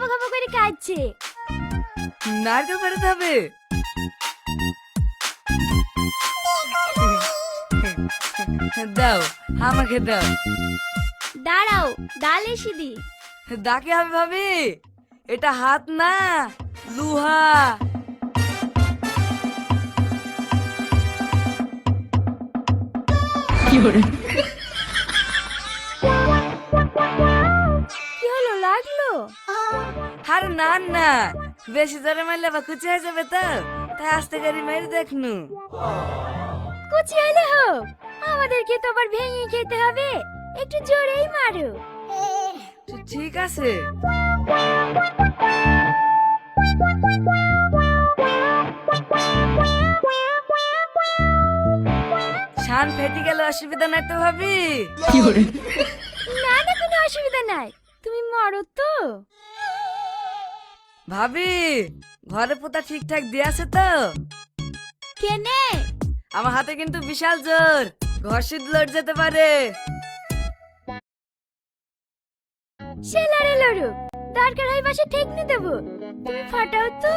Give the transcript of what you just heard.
খাবো খাবো করে খাচ্ছে। নারকেল পাড়াতে হবে। দাও, আমাকে দাও। দাঁড়াও, ডাল এসে দি। ডাকে হবে ভাবি, এটা হাত না, লুহা। কি হলো, লাগলো? আরে না না, বেশি জোরে মারলে বা কুচি হয়ে যাবে তো, তাই আস্তে করে মেরে দেখনু। কুচি হলে হোক, আমাদেরকে তো আবার ভেঙে খেতে হবে, একটু জোরেই মারো। ঠিক আছে। শান ফেটে গেল, অসুবিধা নাই তো ভাবি? না না, কোনো অসুবিধা নাই, তুমি মরো তো। ভাবি, ঘরে পোতা ঠিকঠাক দিয়ে আছে তো? কেনে? আমার হাতে কিন্তু বিশাল জোর, ঘর শীত লড় যেতে পারে। সে লড়ে লড়ুক, দরকার হয় বাসা ঠেকনি দেবো, তুমি ফাটাও তো।